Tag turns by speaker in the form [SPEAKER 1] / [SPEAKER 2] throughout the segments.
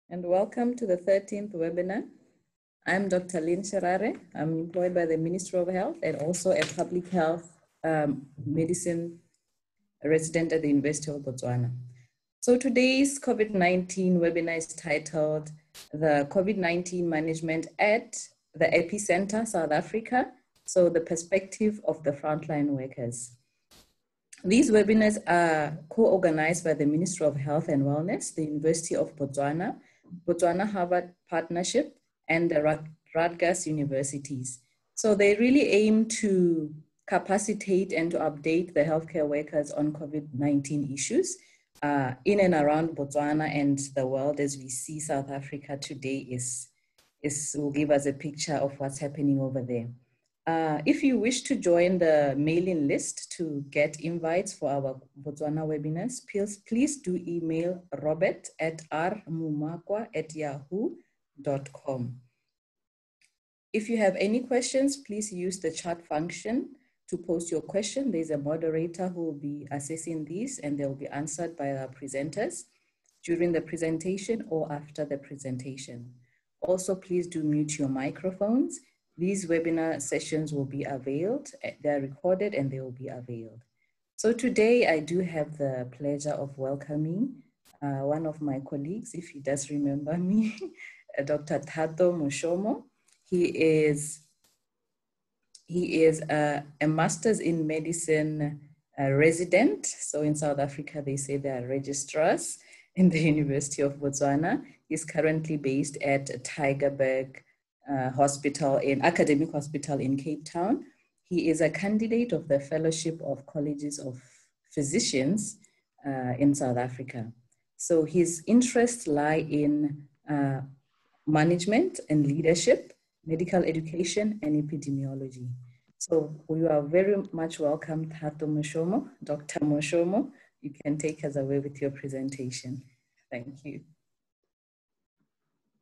[SPEAKER 1] and welcome to the 13th webinar. I'm Dr. Lynn Tjirare. I'm employed by the Ministry of Health and also a public health medicine resident at the University of Botswana. So today's COVID-19 webinar is titled The COVID-19 Management at the Epicenter, South Africa. So the perspective of the frontline workers. These webinars are co-organized by the Ministry of Health and Wellness, the University of Botswana, Botswana-Harvard Partnership, and the Rutgers universities. So they really aim to capacitate and to update the healthcare workers on COVID-19 issues in and around Botswana and the world. As we see, South Africa today will give us a picture of what's happening over there. If you wish to join the mailing list to get invites for our Botswana webinars, please do email robert@rmumakwa@yahoo.com. If you have any questions, please use the chat function to post your question. There's a moderator who will be assessing these and they'll be answered by our presenters during the presentation or after the presentation. Also, please do mute your microphones. These webinar sessions will be availed, they're recorded and they will be availed. So today I do have the pleasure of welcoming one of my colleagues, if he does remember me, Dr. Thato Moshomo. He is a Master's in Medicine resident. So in South Africa, they say they are registrars in the University of Botswana. He's currently based at Tygerberg Academic Hospital in Capetown. He is a candidate of the Fellowship of Colleges of Physicians in South Africa. So his interests lie in management and leadership, medical education, and epidemiology. So we are very much welcome, Thato Moshomo. Dr. Moshomo, you can take us away with your presentation. Thank you.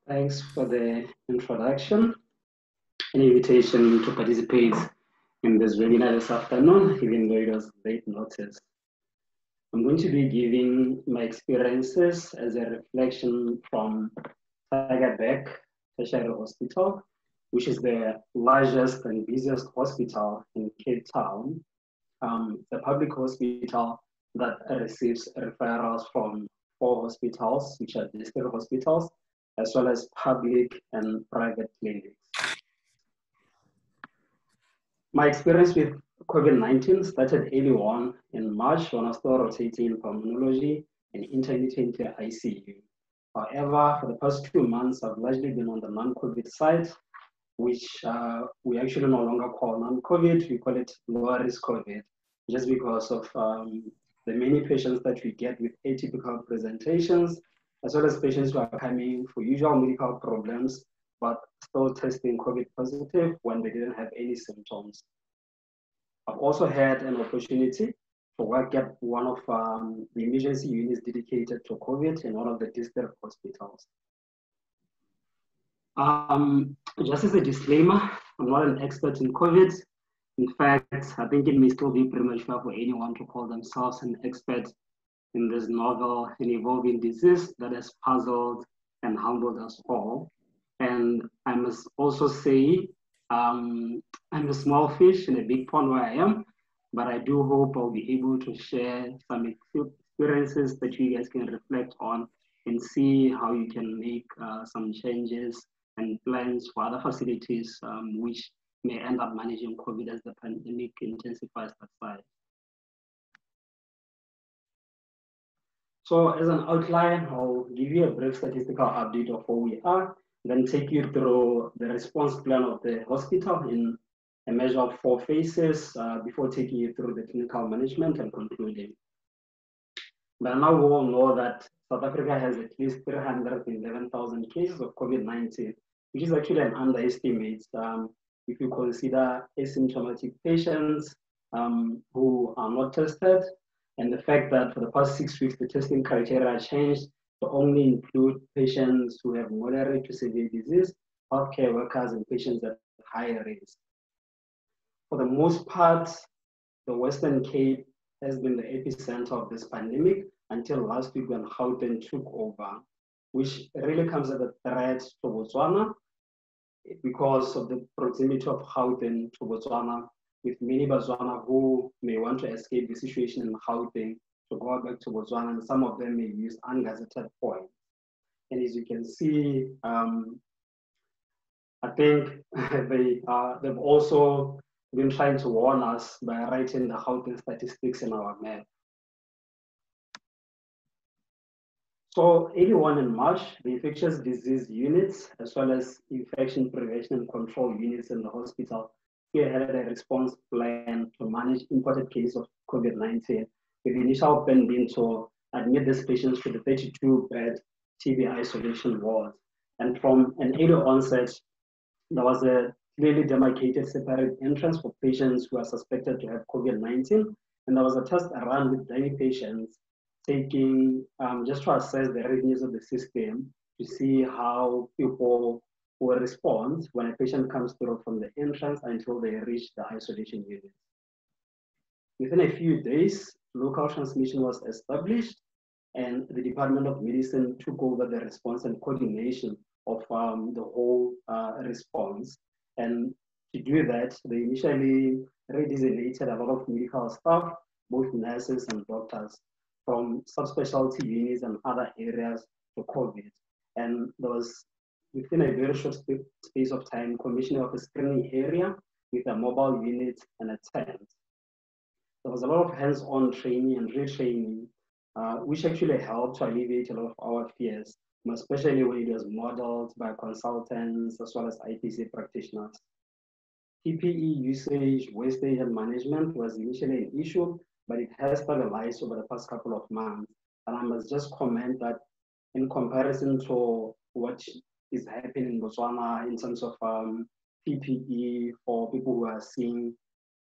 [SPEAKER 2] Thanks for the introduction and invitation to participate in this webinar this afternoon, even though it was late notice. I'm going to be giving my experiences as a reflection from Tygerberg Tertiary Hospital, which is the largest and busiest hospital in Cape Town. The public hospital that receives referrals from 4 hospitals, which are district hospitals, as well as public and private clinics. My experience with COVID-19 started early on in March when I was still rotating pulmonology and intermittently ICU. However, for the past 2 months, I've largely been on the non-COVID side, which we actually no longer call non-COVID, we call it lower risk COVID, just because of the many patients that we get with atypical presentations, as well as patients who are coming for usual medical problems, but still testing COVID positive when they didn't have any symptoms. I've also had an opportunity to work at one of the emergency units dedicated to COVID in one of the district hospitals. Just as a disclaimer, I'm not an expert in COVID. In fact, I think it may still be premature for anyone to call themselves an expert in this novel and evolving disease that has puzzled and humbled us all. And I must also say, I'm a small fish in a big pond where I am, but I do hope I'll be able to share some experiences that you guys can reflect on and see how you can make some changes and plans for other facilities which may end up managing COVID as the pandemic intensifies that side. So as an outline, I'll give you a brief statistical update of where we are, then take you through the response plan of the hospital in a measure of 4 phases before taking you through the clinical management and concluding. But now we all know that South Africa has at least 311,000 cases of COVID-19, which is actually an underestimate if you consider asymptomatic patients who are not tested, and the fact that for the past 6 weeks, the testing criteria changed to only include patients who have moderate to severe disease, healthcare workers, and patients at higher risk. For the most part, the Western Cape has been the epicenter of this pandemic until last week when Gauteng took over. which really comes as a threat to Botswana because of the proximity of Gauteng to Botswana, with many Botswana who may want to escape the situation in Gauteng to go back to Botswana, and some of them may use ungazetted points. And as you can see, I think they've also been trying to warn us by writing the Gauteng statistics in our map. So early on in March, the infectious disease units, as well as infection prevention and control units in the hospital, spearheaded a response plan to manage imported cases of COVID-19, with the initial plan being to admit these patients to the 32-bed TB isolation ward. And from an early onset, there was a clearly demarcated separate entrance for patients who are suspected to have COVID-19. And there was a test run with 90 patients taking, just to assess the readiness of the system to see how people will respond when a patient comes through from the entrance until they reach the isolation unit. Within a few days, local transmission was established, and the Department of Medicine took over the response and coordination of the whole response. And to do that, they initially redesignated a lot of medical staff, both nurses and doctors, from subspecialty units and other areas to COVID. And there was, within a very short space of time, commissioning of a screening area with a mobile unit and a tent. There was a lot of hands-on training and retraining, which actually helped to alleviate a lot of our fears, especially when it was modeled by consultants as well as IPC practitioners. PPE usage, wastage, and management was initially an issue, but it has stabilized over the past couple of months. And I must just comment that in comparison to what is happening in Botswana in terms of PPE for people who are seeing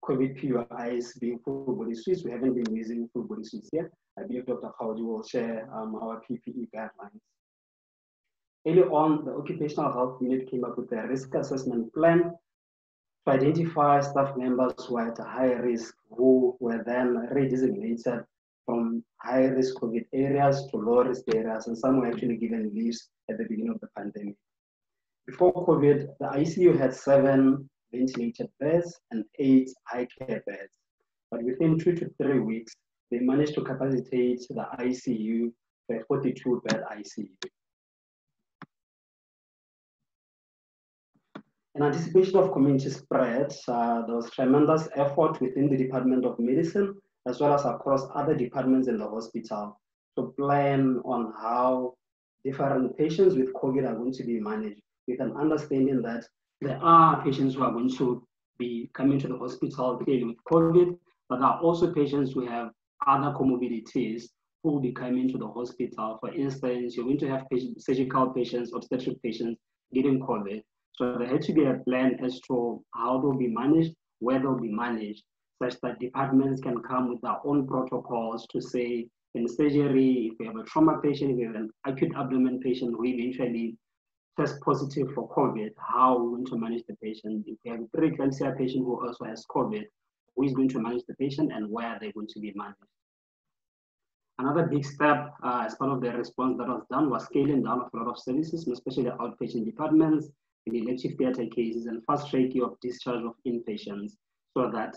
[SPEAKER 2] COVID PUIs being full body suits, we haven't been using full body suits here. I believe Dr. Kgaodi will share our PPE guidelines. Early on, the Occupational Health Unit came up with a risk assessment plan to identify staff members who are at a high risk, who were then redesignated from high risk COVID areas to low risk areas, and some were actually given leaves at the beginning of the pandemic. Before COVID, the ICU had 7 ventilated beds and 8 high care beds. But within 2 to 3 weeks, they managed to capacitate the ICU to a 42-bed ICU. In anticipation of community spread, there was tremendous effort within the Department of Medicine, as well as across other departments in the hospital, to plan on how different patients with COVID are going to be managed, with an understanding that there are patients who are going to be coming to the hospital clearly with COVID, but there are also patients who have other comorbidities who will be coming to the hospital. For instance, you're going to have surgical patients, obstetric patients getting COVID. So there had to be a plan as to how they'll be managed, where they'll be managed, such that departments can come with their own protocols to say, in surgery, if we have a trauma patient, if we have an acute abdomen patient who eventually test positive for COVID, how we're going to manage the patient. If we have a preeclampsia patient who also has COVID, who is going to manage the patient and where are they going to be managed? Another big step as part of the response that was done was scaling down of a lot of services, especially the outpatient departments, in elective theater cases, and fast tracking of discharge of inpatients, so that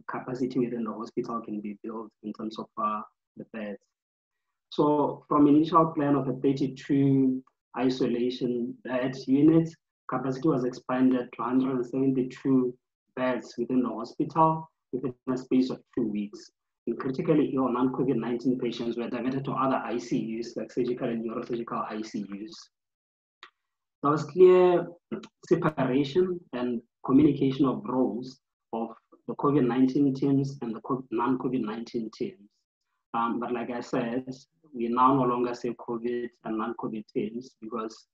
[SPEAKER 2] capacity within the hospital can be built in terms of the beds. So from initial plan of a 32 isolation bed units, capacity was expanded to 172 beds within the hospital within a space of 2 weeks. And critically ill non-COVID-19 patients were diverted to other ICUs, like surgical and neurosurgical ICUs. There was clear separation and communication of roles of the COVID-19 teams and the non-COVID-19 teams. But like I said, we now no longer say COVID and non-COVID teams, because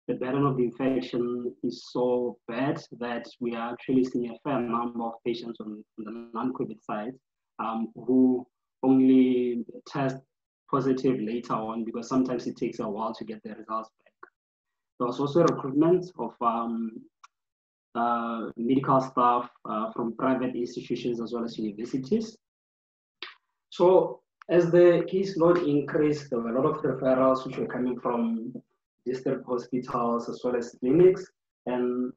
[SPEAKER 2] the burden of the infection is so bad that we are actually seeing a fair number of patients on the non-COVID side who only test positive later on, because sometimes it takes a while to get the results back. There was also recruitment of medical staff from private institutions as well as universities. So as the caseload increased, there were a lot of referrals which were coming from district hospitals as well as clinics. And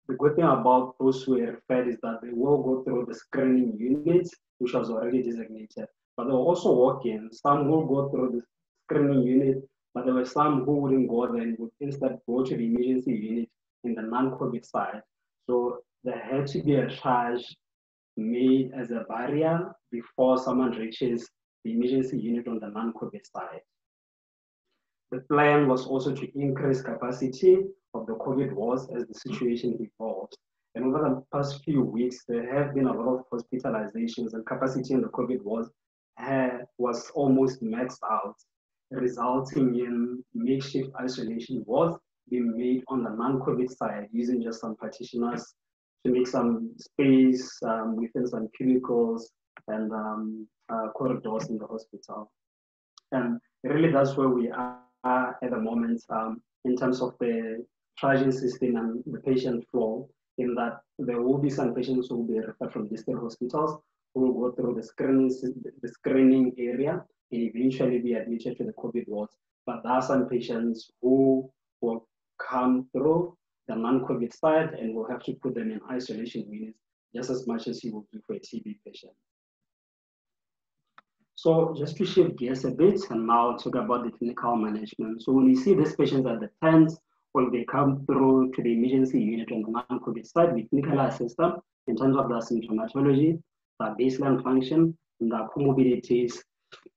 [SPEAKER 2] the good thing about those who were referred is that they will go through the screening unit, which was already designated. But they will also walk in. Some will go through the screening unit, but there were some who wouldn't go there and would instead go to the emergency unit in the non-COVID side. So there had to be a charge made as a barrier before someone reaches the emergency unit on the non-COVID side. The plan was also to increase capacity of the COVID wards as the situation evolves. And over the past few weeks, there have been a lot of hospitalizations, and capacity in the COVID wards was almost maxed out, resulting in makeshift isolation wards being made on the non-COVID side using just some partitioners to make some space within some cubicles and corridors in the hospital. And really that's where we are at the moment in terms of the triaging system and the patient flow, in that there will be some patients who will be referred from district hospitals who will go through the screening area and eventually be admitted to the COVID wards. But there are some patients who will come through the non-COVID side and we'll have to put them in isolation units just as much as you will do for a TB patient. So just to shift gears a bit and now talk about the clinical management. So when you see these patients at the tent, when they come through to the emergency unit on the non-COVID side, we clinically assess them in terms of their symptomatology, their baseline function, and their comorbidities,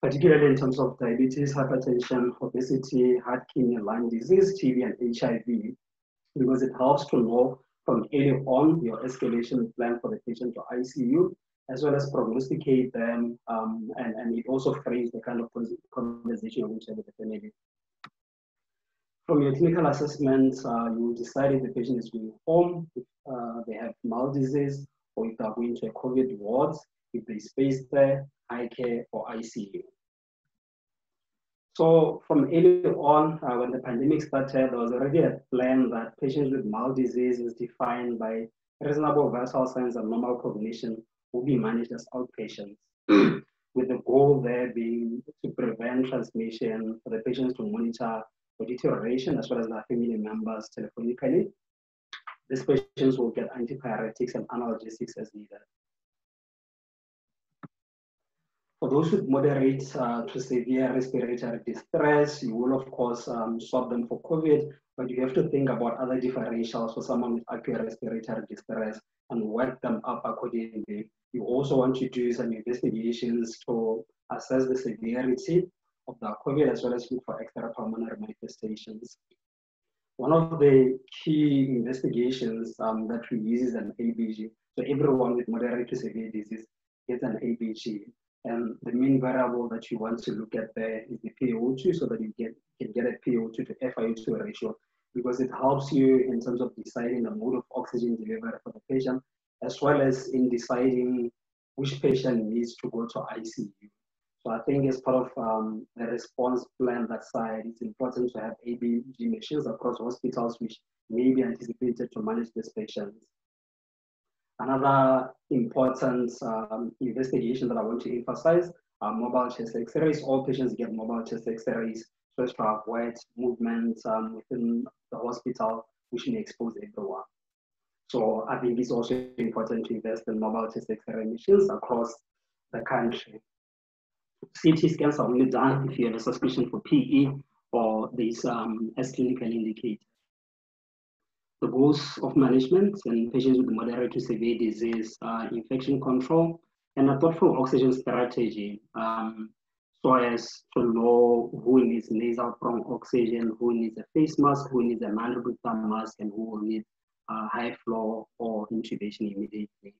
[SPEAKER 2] particularly in terms of diabetes, hypertension, obesity, heart, kidney, lung disease, TB, and HIV, because it helps to know from early on your escalation plan for the patient to ICU, as well as prognosticate them, and it also frames the kind of conversation you want to have with the family. From your clinical assessment, you decide if the patient is going home, if they have mild disease, or if they're going to a COVID ward, if they space there, high care, or ICU. So from early on, when the pandemic started, there was already a plan that patients with mild disease is defined by reasonable vital signs and normal cognition will be managed as outpatients, with the goal there being to prevent transmission for the patients to monitor for deterioration as well as their family members telephonically. These patients will get antipyretics and analgesics as needed. For those with moderate to severe respiratory distress, you will of course swab them for COVID, but you have to think about other differentials for someone with acute respiratory distress and work them up accordingly. You also want to do some investigations to assess the severity of the COVID as well as look for extrapulmonary manifestations. One of the key investigations that we use is an ABG. So everyone with moderate to severe disease gets an ABG. And the main variable that you want to look at there is the PaO2, so that you can get a PaO2 to FiO2 ratio, because it helps you in terms of deciding the mode of oxygen delivery for the patient, as well as in deciding which patient needs to go to ICU. So I think as part of the response plan that side, it's important to have ABG machines across hospitals which may be anticipated to manage these patients. Another important investigation that I want to emphasize are mobile chest x-rays. All patients get mobile chest x-rays so as to avoid movement within the hospital, which may expose everyone. So I think it's also important to invest in mobile chest x-ray machines across the country. CT scans are only done if you have a suspicion for PE or these as clinically indicated. The goals of management in patients with moderate to severe disease are infection control and a thoughtful oxygen strategy, so as to know who needs nasal prong oxygen, who needs a face mask, who needs a non-rebreather mask, and who will need high flow or intubation immediately.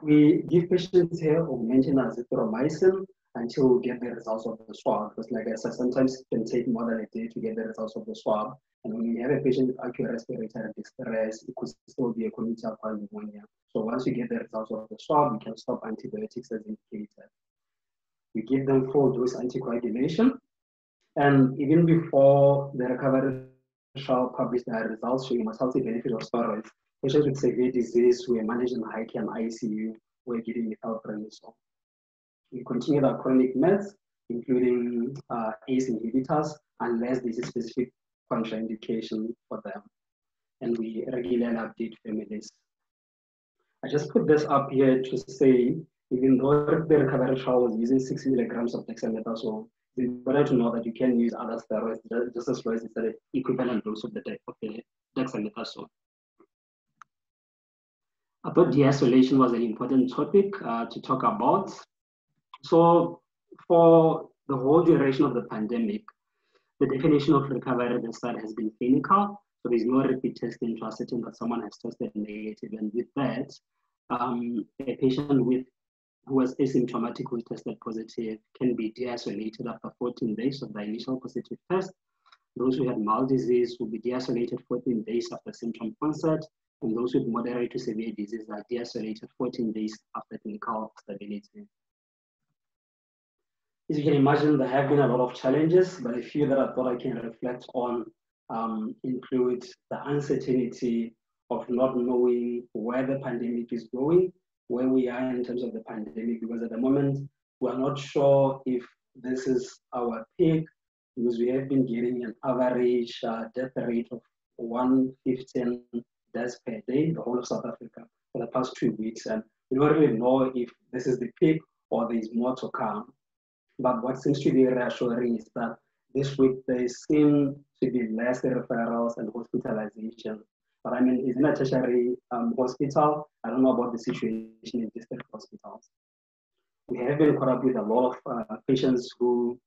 [SPEAKER 2] We give patients here augmentin azithromycin until we get the results of the swab, because like I said, sometimes it can take more than a day to get the results of the swab. And when you have a patient with acute respiratory distress, it could still be a community-acquired pneumonia. So once we get the results of the swab, we can stop antibiotics as indicated. We give them full dose anticoagulation. And even before the recovery trial published their results showing mortality benefit of steroids, patients with severe disease who are managed in high care and ICU were getting methylprednisolone. We continued our chronic meds, including ACE inhibitors, unless there's a specific contraindication for them. And we regularly update families. I just put this up here to say, even though the recovery trial was using 6 milligrams of dexamethasone, it's important to know that you can use other steroids just as well as it's the equivalent dose of the dexamethasone. I thought de-isolation was an important topic to talk about. So for the whole duration of the pandemic, the definition of recovery at the start has been clinical. So there's no repeat testing to ascertain that someone has tested negative. And with that, a patient who was asymptomatic who tested positive can be de-isolated after 14 days of the initial positive test. Those who had mild disease will be de-isolated 14 days after symptom onset, and those with moderate to severe disease are de-isolated 14 days after clinical stability. As you can imagine, there have been a lot of challenges, but a few that I thought I can reflect on include the uncertainty of not knowing where the pandemic is going, where we are in terms of the pandemic, because at the moment, we're not sure if this is our peak, because we have been getting an average death rate of 115 deaths per day, the whole of South Africa, for the past 2 weeks. And we don't really know if this is the peak or there's more to come. But what seems to be reassuring is that this week there seem to be less referrals and hospitalization. But I mean, it's in a tertiary hospital. I don't know about the situation in district hospitals. We have been caught up with a lot of patients who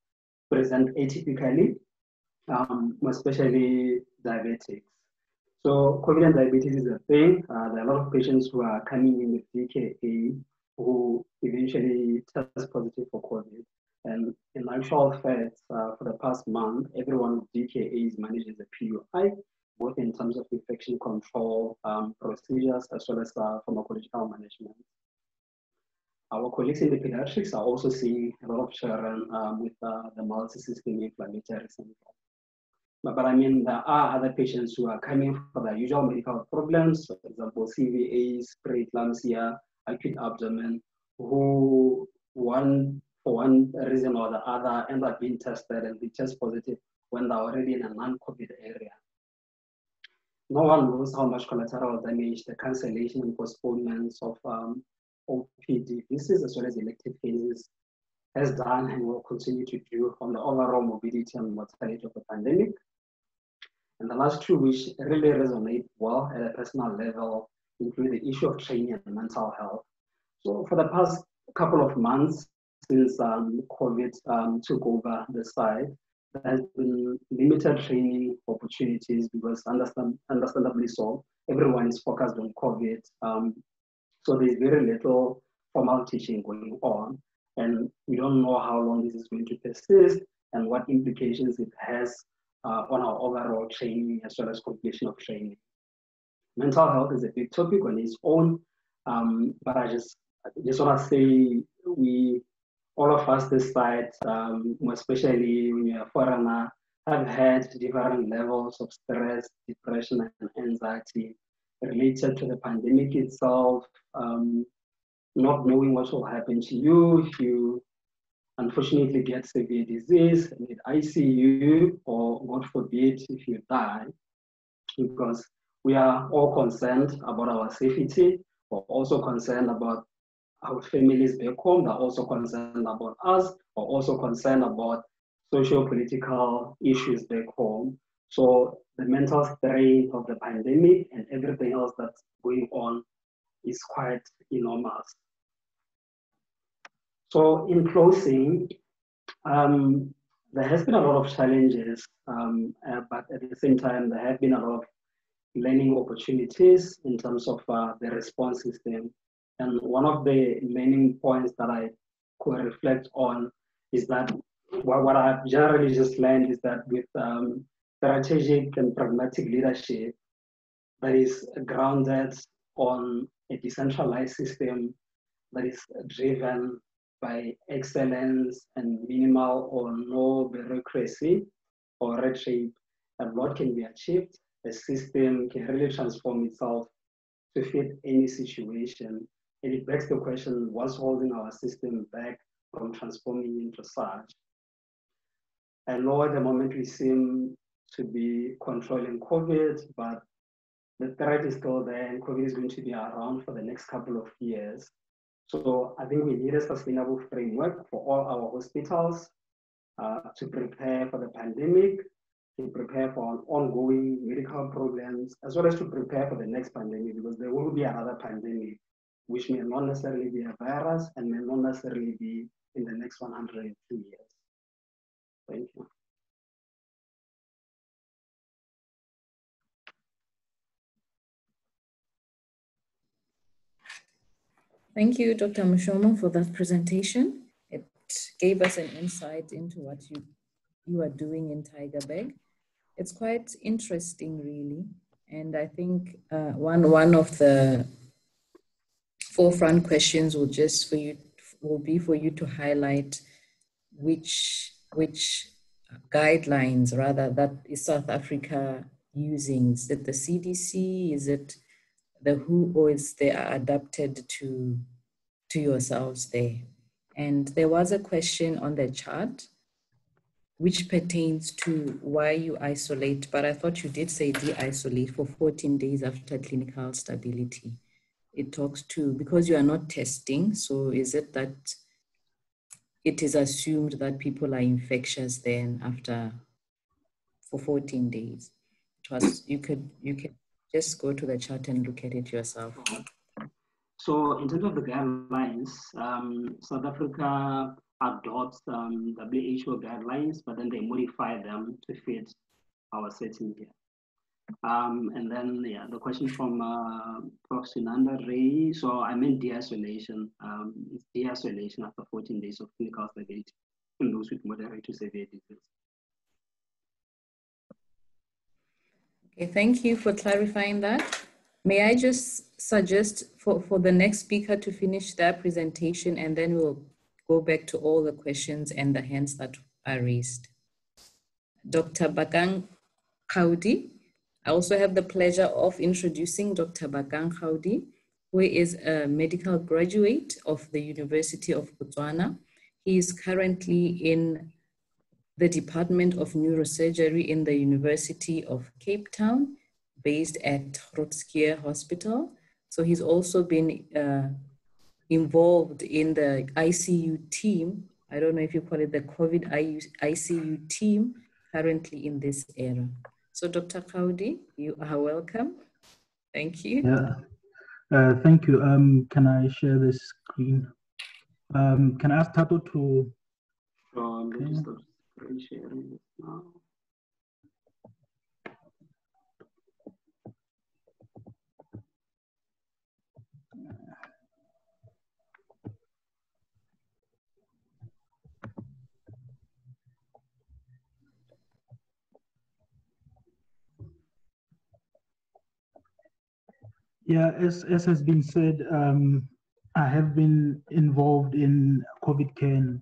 [SPEAKER 2] present atypically, especially diabetics. So COVID and diabetes is a thing. There are a lot of patients who are coming in with DKA who eventually test positive for COVID. And in actual fact, for the past month, everyone with DKA is managed as a PUI, both in terms of infection control procedures as well as pharmacological management. Our colleagues in the pediatrics are also seeing a lot of children with the multi-system inflammatory syndrome. But I mean, there are other patients who are coming for their usual medical problems, for example, CVAs, preeclampsia, acute abdomen, who for one reason or the other end up being tested and be test positive when they're already in a non-COVID area. No one knows how much collateral damage the cancellation and postponements of OPD visits as well as elective cases has done and will continue to do on the overall morbidity and mortality of the pandemic. And the last two, which really resonate well at a personal level, include the issue of training and mental health. So for the past couple of months, since COVID took over the site, there has been limited training opportunities because understandably so, everyone is focused on COVID. So there's very little formal teaching going on, and we don't know how long this is going to persist and what implications it has on our overall training as well as completion of training. Mental health is a big topic on its own, but I just want to say all of us this side, especially when you're a foreigner, have had different levels of stress, depression, and anxiety related to the pandemic itself, not knowing what will happen to you if you unfortunately get severe disease, need ICU, or God forbid if you die, because we are all concerned about our safety. We're also concerned about our families back home. They're also concerned about us. We're also concerned about socio-political issues back home. So the mental strain of the pandemic and everything else that's going on is quite enormous. So in closing, there has been a lot of challenges, but at the same time, there have been a lot of learning opportunities in terms of the response system. And one of the learning points that I could reflect on is that what I've generally just learned is that with strategic and pragmatic leadership that is grounded on a decentralized system that is driven by excellence and minimal or no bureaucracy or red tape, a lot can be achieved. The system can really transform itself to fit any situation. And it begs the question, what's holding our system back from transforming into such? I know at the moment we seem to be controlling COVID, but the threat is still there and COVID is going to be around for the next couple of years. So I think we need a sustainable framework for all our hospitals to prepare for the pandemic, to prepare for ongoing medical problems, as well as to prepare for the next pandemic, because there will be another pandemic, which may not necessarily be a virus and may not necessarily be in the next 102 years. Thank you.
[SPEAKER 1] Thank you, Dr. Moshomo, for that presentation. It gave us an insight into what you are doing in Tygerberg. It's quite interesting, really. And I think one of the forefront questions will be for you to highlight which guidelines, rather, that is South Africa using. Is it the CDC? Is it the WHO, or is they are adapted to yourselves there? And there was a question on the chart which pertains to why you isolate, but I thought you did say de-isolate for 14 days after clinical stability. It talks to, because you are not testing, so is it that it is assumed that people are infectious then for 14 days? You could just go to the chart and look at it yourself.
[SPEAKER 2] So in terms of the guidelines, South Africa adopts WHO guidelines, but then they modify them to fit our setting here. And then, yeah, the question from Prof. Tjirare. So I meant de-isolation. It's de-isolation after 14 days of clinical stability in those with moderate to severe disease.
[SPEAKER 1] Okay, thank you for clarifying that. May I just suggest for the next speaker to finish their presentation, and then we'll go back to all the questions and the hands that are raised. Dr. Bakang Kgaodi. I also have the pleasure of introducing Dr. Bakang Kgaodi, who is a medical graduate of the University of Botswana. He is currently in the Department of Neurosurgery in the University of Capetown, based at Groote Hospital. So he's also been involved in the ICU team. I don't know if you call it the COVID ICU team currently in this era. So Dr. Kgaodi, you are welcome. Thank you.
[SPEAKER 3] Yeah, thank you. Can I share the screen? Can I ask Thato to?
[SPEAKER 2] Sharing this now.
[SPEAKER 3] Yeah, as has been said, I have been involved in COVID care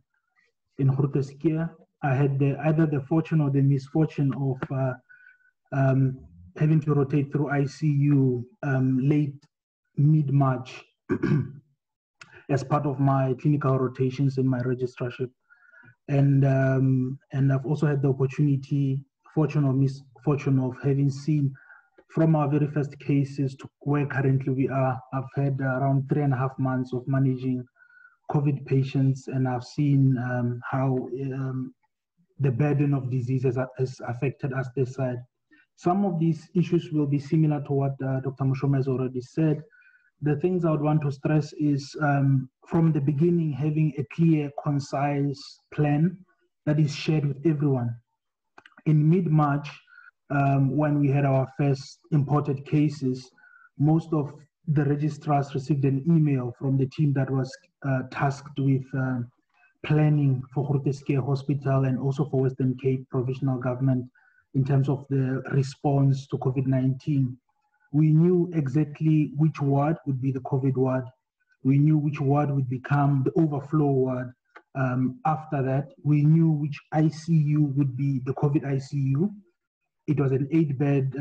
[SPEAKER 3] in Groote. I had either the fortune or the misfortune of having to rotate through ICU late mid-March as part of my clinical rotations in my registrarship. And I've also had the opportunity, fortune or misfortune, of having seen from our very first cases to where currently we are. I've had around 3.5 months of managing COVID patients, and I've seen how the burden of disease has affected us this side. Some of these issues will be similar to what Dr. Moshomo has already said. The things I would want to stress is from the beginning, having a clear, concise plan that is shared with everyone. In mid-March, when we had our first imported cases, most of the registrars received an email from the team that was tasked with planning for Groote Hospital and also for Western Cape Provisional Government in terms of the response to COVID-19. We knew exactly which ward would be the COVID ward. We knew which ward would become the overflow ward. After that, we knew which ICU would be the COVID ICU. It was an 8-bed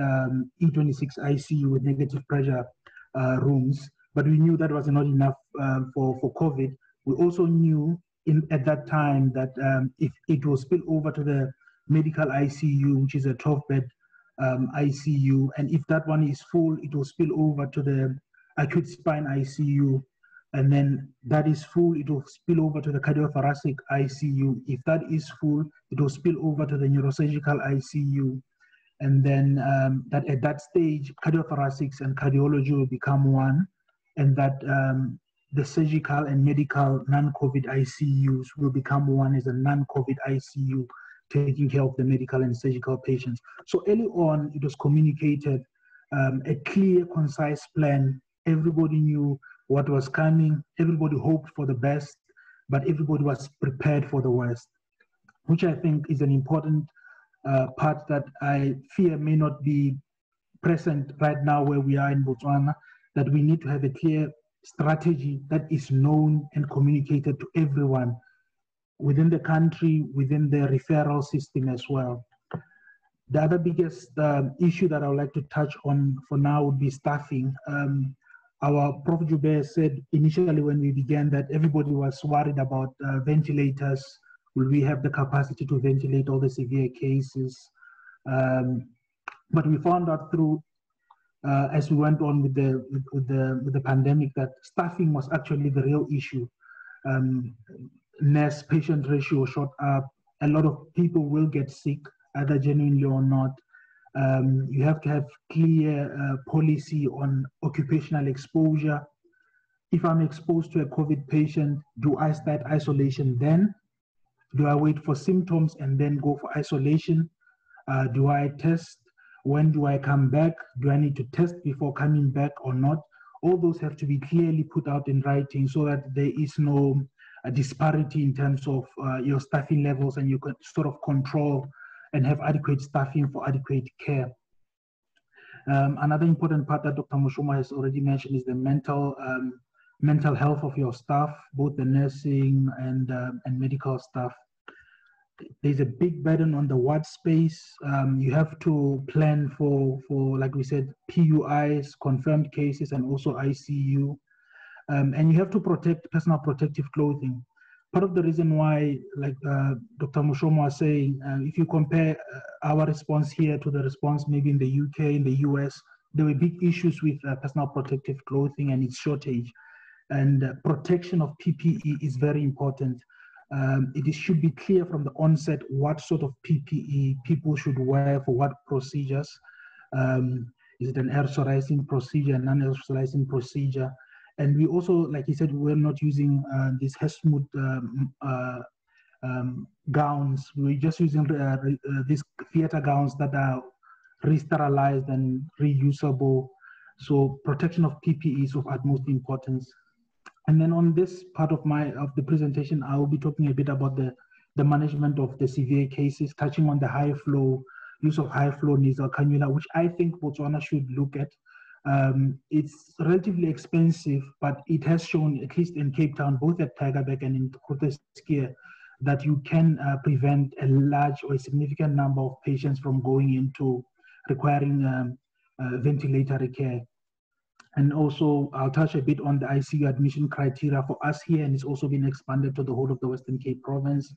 [SPEAKER 3] E26 ICU with negative pressure rooms, but we knew that was not enough for COVID. We also knew at that time that if it will spill over to the medical ICU, which is a 12-bed ICU. And if that one is full, it will spill over to the acute spine ICU. And then that is full, it will spill over to the cardiothoracic ICU. If that is full, it will spill over to the neurosurgical ICU. And then that at that stage, cardiothoracics and cardiology will become one, and that the surgical and medical non-COVID ICUs will become one as a non-COVID ICU, taking care of the medical and surgical patients. So early on, it was communicated a clear, concise plan. Everybody knew what was coming. Everybody hoped for the best, but everybody was prepared for the worst, which I think is an important part that I fear may not be present right now where we are in Botswana, that we need to have a clear strategy that is known and communicated to everyone within the country, within the referral system as well. The other biggest issue that I would like to touch on for now would be staffing. Our Prof. Joubert said initially when we began that everybody was worried about ventilators. Will we have the capacity to ventilate all the severe cases? But we found out through, as we went on with the pandemic, that staffing was actually the real issue. Nurse-patient ratio shot up. A lot of people will get sick, either genuinely or not. You have to have clear policy on occupational exposure. If I'm exposed to a COVID patient, do I start isolation then? Do I wait for symptoms and then go for isolation? Do I test? When do I come back? Do I need to test before coming back or not? All those have to be clearly put out in writing so that there is no disparity in terms of your staffing levels, and you can sort of control and have adequate staffing for adequate care. Another important part that Dr. Moshomo has already mentioned is the mental health of your staff, both the nursing and medical staff. There's a big burden on the ward space. You have to plan for, like we said, PUIs, confirmed cases, and also ICU. And you have to protect personal protective clothing. Part of the reason why, like Dr. Moshomo was saying, if you compare our response here to the response maybe in the UK, in the US, there were big issues with personal protective clothing and its shortage. And protection of PPE is very important. It should be clear from the onset what sort of PPE people should wear for what procedures. Is it an aerosolizing procedure, non-aerosolizing procedure? And we also, like he said, we're not using these Hesmut gowns. We're just using these theater gowns that are re-sterilized and reusable. So protection of PPE is of utmost importance. And then on this part of the presentation, I will be talking a bit about the management of the severe cases, touching on the high flow, use of high flow nasal cannula, which I think Botswana should look at. It's relatively expensive, but it has shown, at least in Cape Town, both at Tygerberg and in Groote, that you can prevent a large or a significant number of patients from going into requiring ventilatory care. And also, I'll touch a bit on the ICU admission criteria for us here, and it's also been expanded to the whole of the Western Cape province,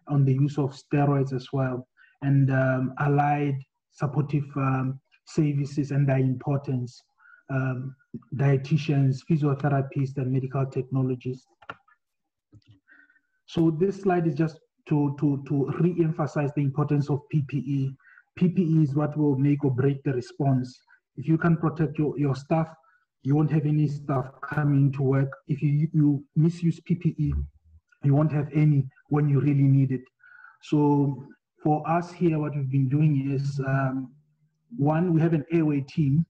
[SPEAKER 3] on the use of steroids as well, and allied supportive services and their importance, dietitians, physiotherapists, and medical technologists. So this slide is just to re-emphasize the importance of PPE. PPE is what will make or break the response. If you can protect your staff, you won't have any staff coming to work. If you misuse PPE, you won't have any when you really need it. So for us here, what we've been doing is, one, we have an airway team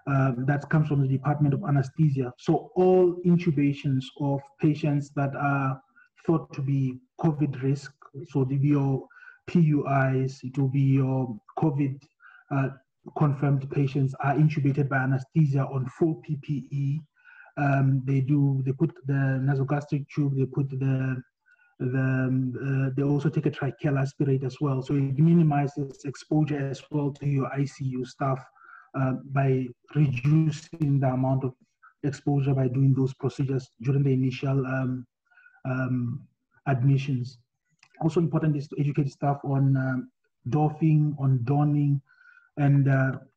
[SPEAKER 3] that comes from the Department of Anesthesia. So all intubations of patients that are thought to be COVID risk, so it'll be your PUIs, it will be your COVID confirmed patients, are intubated by anesthesia on full PPE. They put the nasogastric tube, they also take a tracheal aspirate as well. So it minimizes exposure as well to your ICU staff by reducing the amount of exposure by doing those procedures during the initial admissions. Also important is to educate staff on doffing, on donning. And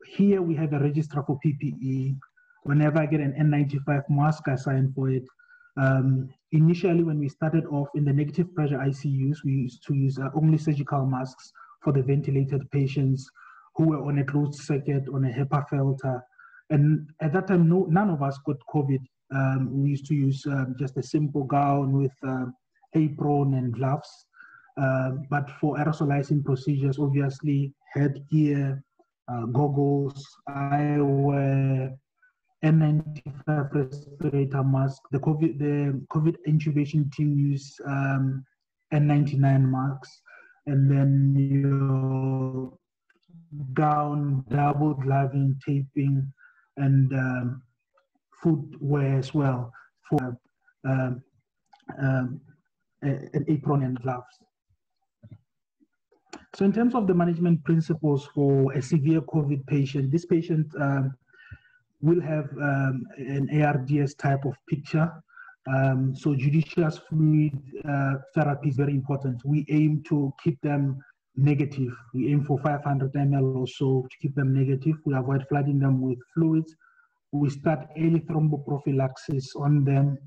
[SPEAKER 3] here we have a registrar for PPE. Whenever I get an N95 mask, I sign for it. Initially, when we started off in the negative pressure ICUs, we used to use only surgical masks for the ventilated patients who were on a closed circuit, on a HEPA filter. And at that time, none of us got COVID. We used to use just a simple gown with apron and gloves. But for aerosolizing procedures, obviously, headgear, goggles, eyewear, N95 respirator mask. The COVID intubation team use N99 masks, and then your gown, double gloving, taping, and footwear as well for an apron and gloves. So in terms of the management principles for a severe COVID patient, this patient will have an ARDS type of picture. So judicious fluid therapy is very important. We aim to keep them negative. We aim for 500 ml or so to keep them negative. We avoid flooding them with fluids. We start early thromboprophylaxis on them,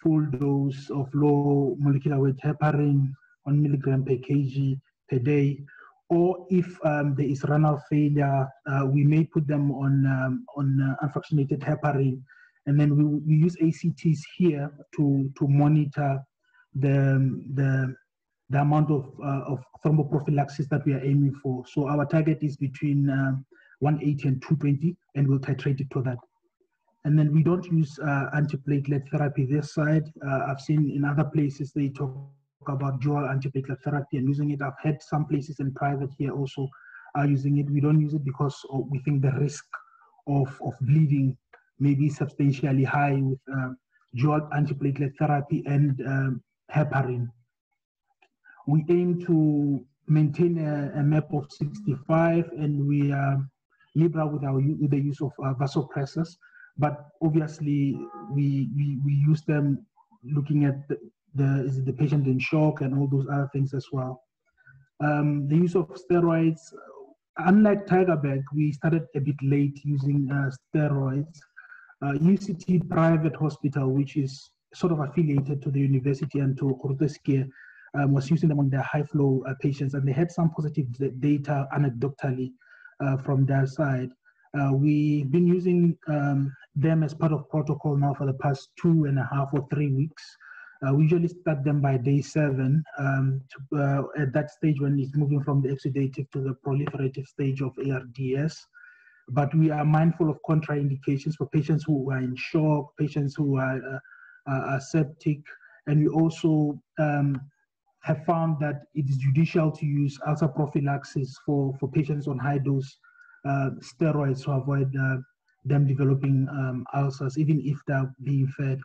[SPEAKER 3] full dose of low molecular weight heparin, 1 milligram per kg per day. Or if there is renal failure, we may put them on unfractionated heparin. And then we use ACTs here to monitor the amount of thromboprophylaxis that we are aiming for. So our target is between 180 and 220, and we'll titrate it to that. And then we don't use antiplatelet therapy this side. I've seen in other places they talk about dual antiplatelet therapy and using it. I've had some places in private here also are using it. We don't use it because we think the risk of bleeding may be substantially high with dual antiplatelet therapy and heparin. We aim to maintain a MAP of 65, and we are liberal with the use of vasopressors, but obviously we use them looking at is the patient in shock and all those other things as well. The use of steroids, unlike Tygerberg, we started a bit late using steroids. UCT Private Hospital, which is sort of affiliated to the university and to Groote, was using them on their high flow patients, and they had some positive data anecdotally from their side. We've been using them as part of protocol now for the past 2.5 or 3 weeks. We usually start them by day 7 at that stage when it's moving from the exudative to the proliferative stage of ARDS. But we are mindful of contraindications for patients who are in shock, patients who are septic, and we also have found that it is judicial to use ulcer prophylaxis for patients on high dose steroids to avoid them developing ulcers, even if they're being fed.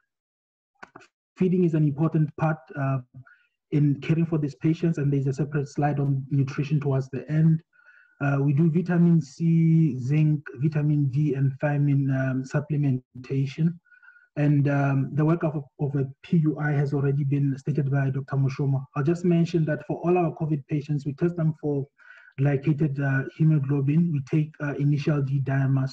[SPEAKER 3] Feeding is an important part in caring for these patients, and there's a separate slide on nutrition towards the end. We do vitamin C, zinc, vitamin D, and thiamine supplementation. And the work of a PUI has already been stated by Dr. Moshomo. I'll just mention that for all our COVID patients, we test them for glycated hemoglobin. We take initial D-dimers.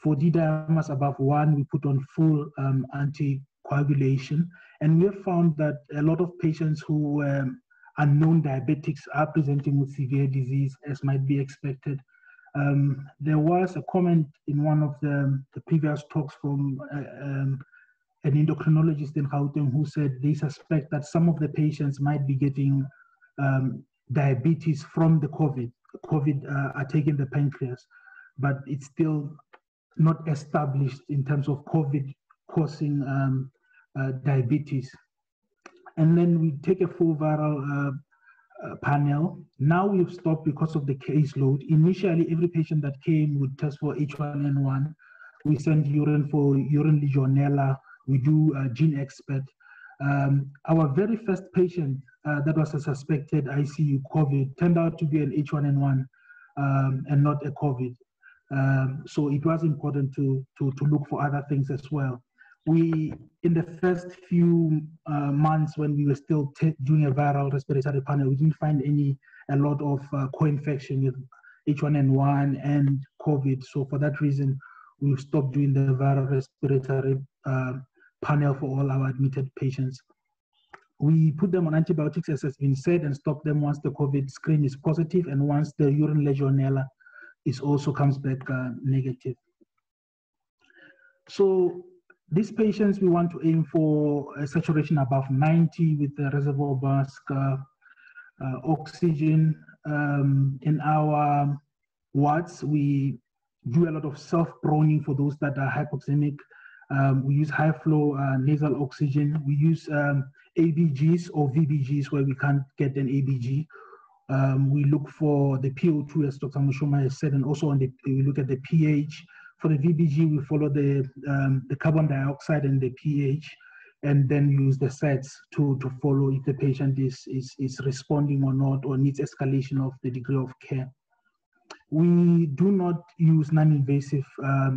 [SPEAKER 3] For D-dimers above 1, we put on full anticoagulation. And we have found that a lot of patients who are known diabetics are presenting with severe disease, as might be expected. There was a comment in one of the previous talks from an endocrinologist in Gauteng who said they suspect that some of the patients might be getting diabetes from the COVID. COVID attacking the pancreas, but it's still not established in terms of COVID causing diabetes. And then we take a full viral panel. Now we've stopped because of the caseload. Initially, every patient that came would test for H1N1. We send urine for urine Legionella. We do gene expert. Our very first patient that was a suspected ICU COVID turned out to be an H1N1 and not a COVID. So it was important to look for other things as well. We, in the first few months when we were still doing a viral respiratory panel, we didn't find any a lot of co-infection with H1N1 and COVID. So for that reason, we've stopped doing the viral respiratory panel for all our admitted patients. We put them on antibiotics, as has been said, and stop them once the COVID screen is positive and once the urine Legionella also comes back negative. So these patients, we want to aim for a saturation above 90 with the reservoir mask oxygen. In our wards, we do a lot of self-proning for those that are hypoxemic. We use high flow nasal oxygen. We use ABGs or VBGs where we can't get an ABG. We look for the PO2, as Dr. Moshomo has said, and also we look at the pH. For the VBG, we follow the carbon dioxide and the pH, and then use the sets to follow if the patient is responding or not, or needs escalation of the degree of care. We do not use non-invasive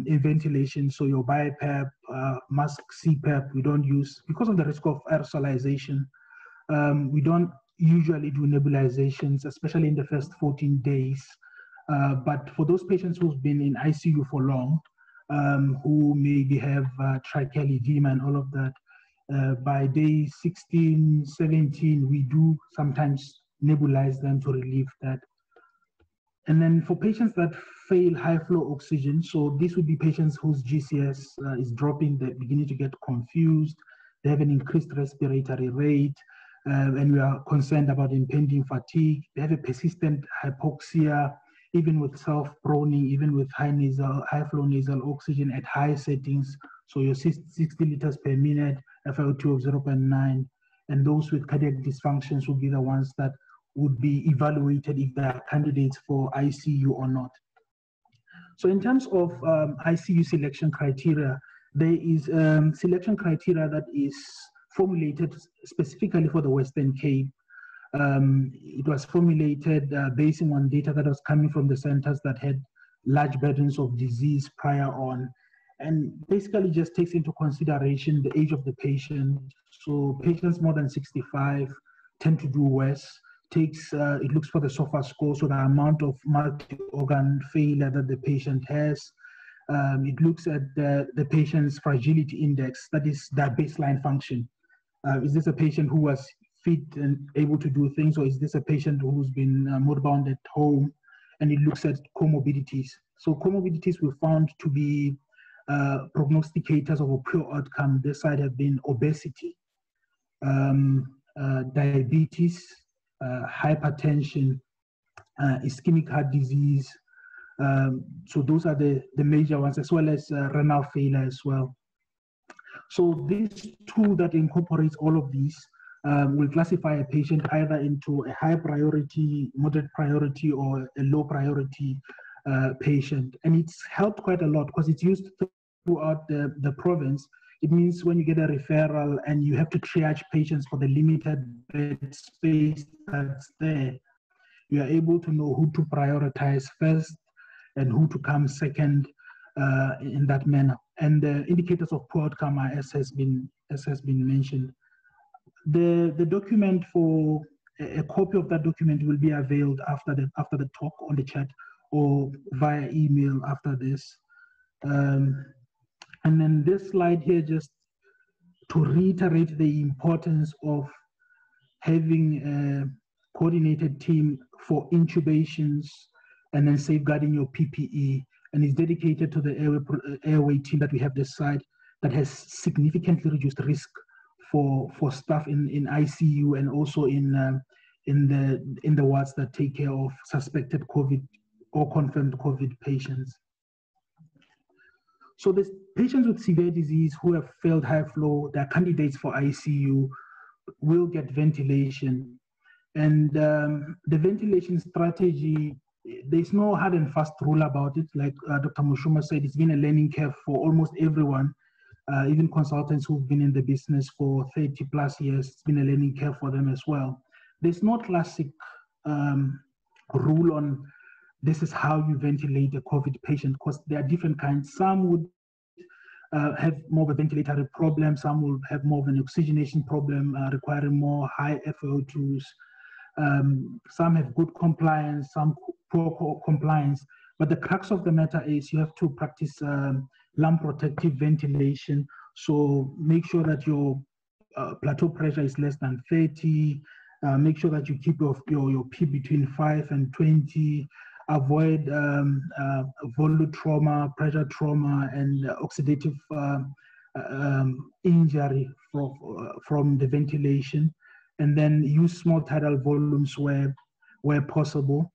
[SPEAKER 3] ventilation, so your BiPAP, mask CPAP, we don't use because of the risk of aerosolization. We don't usually do nebulizations, especially in the first 14 days. But for those patients who've been in ICU for long, who maybe have tracheal edema and all of that, by day 16, 17, we do sometimes nebulize them to relieve that. And then for patients that fail high flow oxygen, so these would be patients whose GCS is dropping, they're beginning to get confused, they have an increased respiratory rate, and we are concerned about impending fatigue, they have a persistent hypoxia, even with self-proning, even with high flow nasal oxygen at high settings, so your 60 liters per minute, FiO2 of 0.9, and those with cardiac dysfunctions will be the ones that would be evaluated if they are candidates for ICU or not. So in terms of ICU selection criteria, there is selection criteria that is formulated specifically for the Western Cape. It was formulated basing on data that was coming from the centers that had large burdens of disease prior on, and basically just takes into consideration the age of the patient. So patients more than 65 tend to do worse. It looks for the SOFA score, so the amount of multi-organ failure that the patient has. It looks at the patient's fragility index, that is their baseline function. Is this a patient who was fit and able to do things, or is this a patient who's been moodbound at home? And it looks at comorbidities. So comorbidities we found to be prognosticators of a poor outcome. This side have been obesity, diabetes, hypertension, ischemic heart disease. So those are the major ones, as well as renal failure as well. So this tool that incorporates all of these will classify a patient either into a high priority, moderate priority, or a low priority patient. And it's helped quite a lot because it's used throughout the province. It means when you get a referral and you have to triage patients for the limited bed space that's there, you are able to know who to prioritize first and who to come second in that manner. And the indicators of poor outcome are, as has been mentioned. The document, for a copy of that document will be availed after the talk on the chat or via email after this. And then this slide here, just to reiterate the importance of having a coordinated team for intubations and then safeguarding your PPE, and is dedicated to the airway team that we have this side that has significantly reduced risk for staff in ICU and also in the wards that take care of suspected COVID or confirmed COVID patients. So the patients with severe disease who have failed high flow, they're candidates for ICU, will get ventilation. And the ventilation strategy, there's no hard and fast rule about it. Like Dr. Moshomo said, it's been a learning curve for almost everyone, even consultants who've been in the business for 30 plus years, it's been a learning curve for them as well. There's no classic rule on this is how you ventilate a COVID patient, because there are different kinds. Some would have more of a ventilatory problem, some will have more of an oxygenation problem, requiring more high FiO2s. Some have good compliance, some poor compliance. But the crux of the matter is you have to practice lung protective ventilation. So make sure that your plateau pressure is less than 30. Make sure that you keep your P between 5 and 20. Avoid volute trauma, pressure trauma, and oxidative injury from the ventilation. And then use small tidal volumes where possible.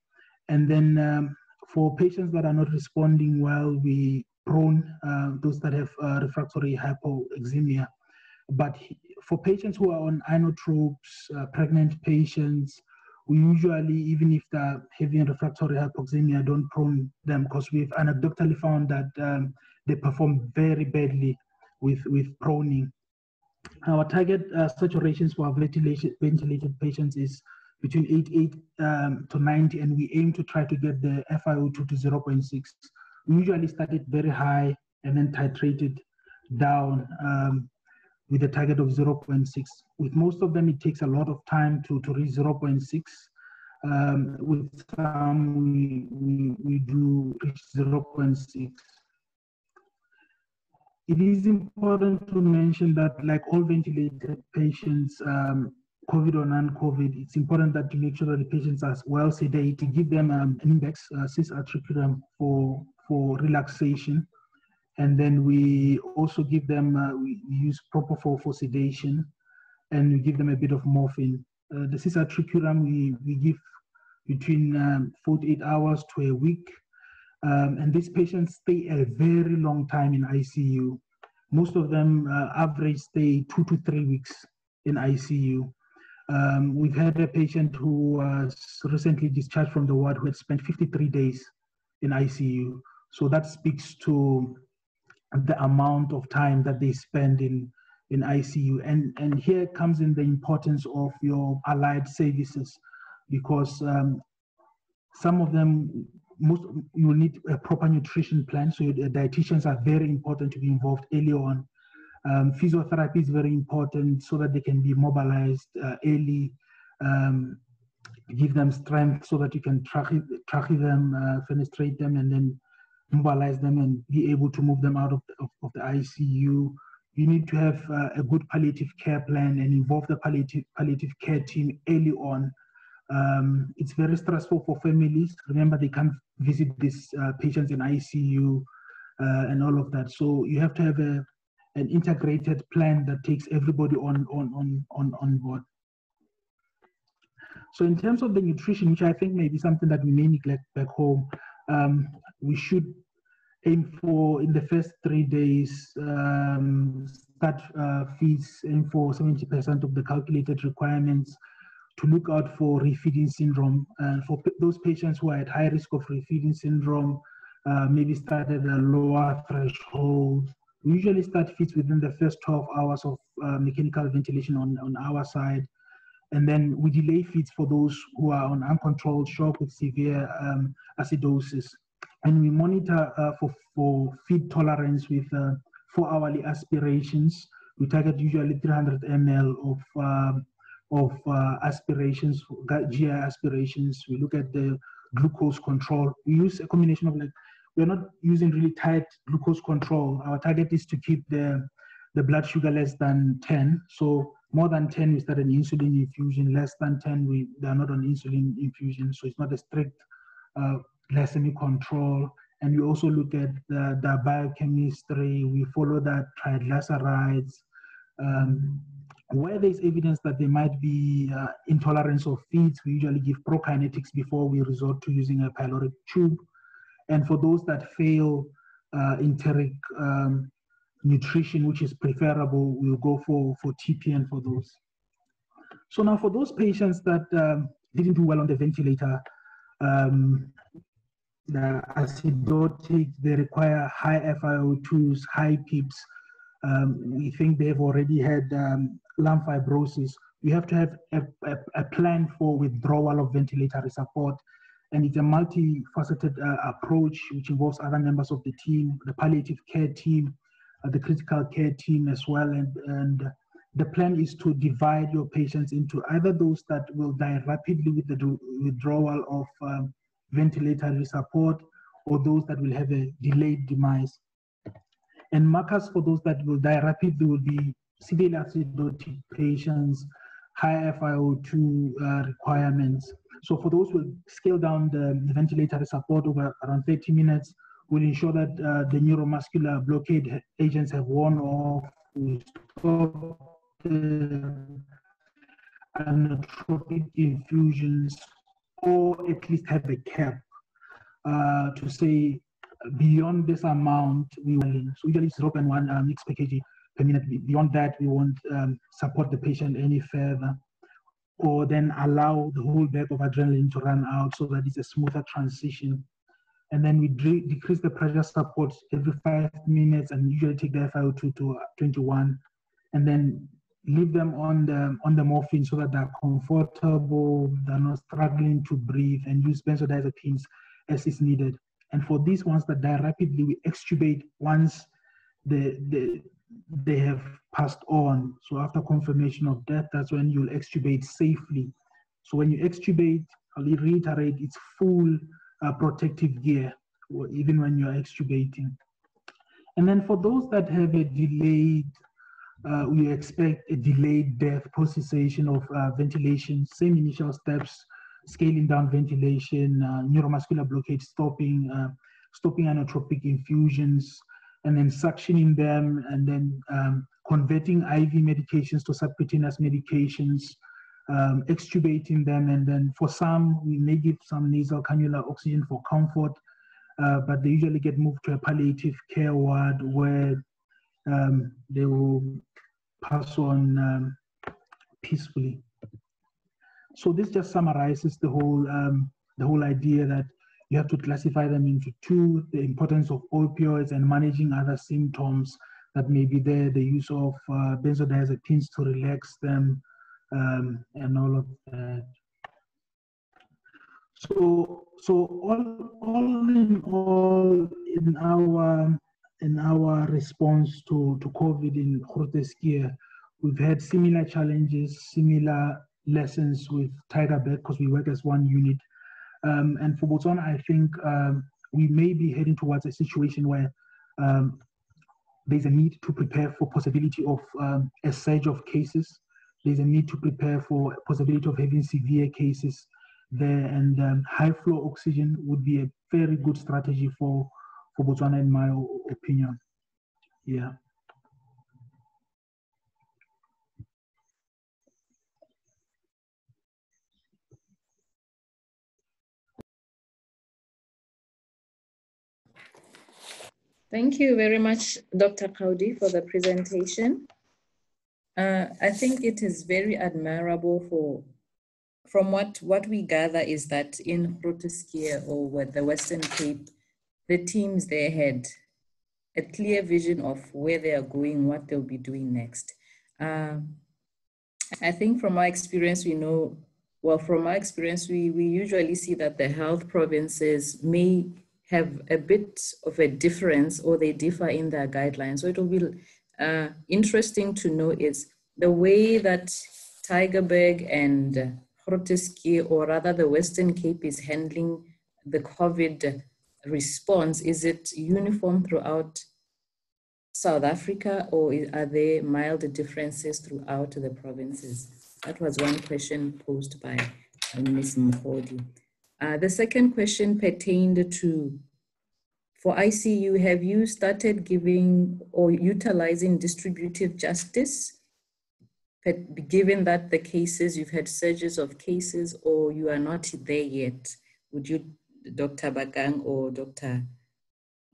[SPEAKER 3] And then for patients that are not responding well, we prone those that have refractory hypoxemia. But for patients who are on inotropes, pregnant patients, we usually, even if they're having refractory hypoxemia, don't prone them because we've anecdotally found that they perform very badly with proning. Our target saturations for our ventilated patients is between 88 to 90, and we aim to try to get the FiO2 to 0.6. We usually start it very high and then titrate it down with a target of 0.6. With most of them, it takes a lot of time to reach 0.6. With some, we do reach 0.6. It is important to mention that, like all ventilated patients, COVID or non-COVID, it's important that to make sure that the patients are well sedated, to give them an index, Tjirare-Ookame for relaxation. And then we also give them, we use propofol for sedation, and we give them a bit of morphine. The Tjirare-Ookame we give between 48 hours to a week. And these patients stay a very long time in ICU. Most of them average stay 2 to 3 weeks in ICU. We've had a patient who was recently discharged from the ward who had spent 53 days in ICU. So that speaks to the amount of time that they spend in ICU. And here comes in the importance of your allied services, because some of them, you will need a proper nutrition plan. So the dietitians are very important to be involved early on. Physiotherapy is very important so that they can be mobilized early, give them strength so that you can trachea them, fenestrate them, and then mobilize them and be able to move them out of the ICU. You need to have a good palliative care plan and involve the palliative care team early on. It's very stressful for families. Remember, they can't visit these patients in ICU and all of that. So you have to have an integrated plan that takes everybody on board. So in terms of the nutrition, which I think may be something that we may neglect back home, we should aim for, in the first 3 days, start feeds, aim for 70% of the calculated requirements, to look out for refeeding syndrome. And for those patients who are at high risk of refeeding syndrome, maybe start at a lower threshold. We usually start feeds within the first 12 hours of mechanical ventilation on our side. And then we delay feeds for those who are on uncontrolled shock with severe acidosis. And we monitor for feed tolerance with 4-hourly aspirations. We target usually 300 ml of aspirations, GI aspirations. We look at the glucose control. We use a combination of, like, we're not using really tight glucose control. Our target is to keep the blood sugar less than 10. So more than 10, we start an insulin infusion. Less than 10, they are not on insulin infusion. So it's not a strict glycemic control. And we also look at the biochemistry. We follow that triglycerides. Where there's evidence that there might be intolerance of feeds, we usually give prokinetics before we resort to using a pyloric tube. And for those that fail enteric nutrition, which is preferable, we'll go for TPN for those. So now for those patients that didn't do well on the ventilator, the acidotic, they require high FiO2s, high PEEPs. We think they've already had lung fibrosis. We have to have a plan for withdrawal of ventilatory support. And it's a multifaceted approach, which involves other members of the team, the palliative care team, the critical care team as well, and the plan is to divide your patients into either those that will die rapidly with the withdrawal of ventilatory support, or those that will have a delayed demise. And markers for those that will die rapidly will be severely acidotic patients, high FiO2 requirements. So for those, we'll scale down the ventilatory support over around 30 minutes. We'll ensure that the neuromuscular blockade agents have worn off. We stop anatropic infusions, or at least have a cap to say beyond this amount we will. So usually 0.1 mg per kg per minute. Beyond that, we won't support the patient any further, or then allow the whole bag of adrenaline to run out so that it's a smoother transition. And then we decrease the pressure support every 5 minutes, and usually take the FiO2 to 21, and then leave them on the morphine so that they're comfortable, they're not struggling to breathe, and use benzodiazepines as is needed. And for these ones that die rapidly, we extubate once they have passed on. So after confirmation of death, that's when you'll extubate safely. So when you extubate, I'll reiterate, it's full protective gear, even when you're extubating. And then for those that have a delayed, we expect a delayed death post-cessation of ventilation, same initial steps, scaling down ventilation, neuromuscular blockade, stopping anatropic infusions, and then suctioning them, and then converting IV medications to subcutaneous medications, extubating them, and then for some, we may give some nasal cannula oxygen for comfort, but they usually get moved to a palliative care ward where they will pass on peacefully. So this just summarizes the whole idea that you have to classify them into two: the importance of opioids and managing other symptoms that may be there, the use of benzodiazepines to relax them, and all of that. So all in all, in our response to COVID in Groote, we've had similar challenges, similar lessons with Tygerberg, because we work as one unit. And for Botswana, I think we may be heading towards a situation where there's a need to prepare for possibility of a surge of cases. There's a need to prepare for possibility of having severe cases there, and high flow oxygen would be a very good strategy for Botswana, in my opinion. Yeah.
[SPEAKER 1] Thank you very much, Dr. Kgaodi, for the presentation. I think it is very admirable from what we gather is that in Groote or with the Western Cape, the teams there had a clear vision of where they are going, what they'll be doing next. I think from our experience, we usually see that the health provinces may have a bit of a difference, or they differ in their guidelines. So it will be interesting to know is the way that Tygerberg and Groote, or rather the Western Cape, is handling the COVID response. Is it uniform throughout South Africa, or are there mild differences throughout the provinces? That was one question posed by Ms. MoHW. The second question pertained to, for ICU, have you started giving or utilizing distributive justice, given that the cases, you've had surges of cases, or you are not there yet? Would you, Dr. Bakang or Dr.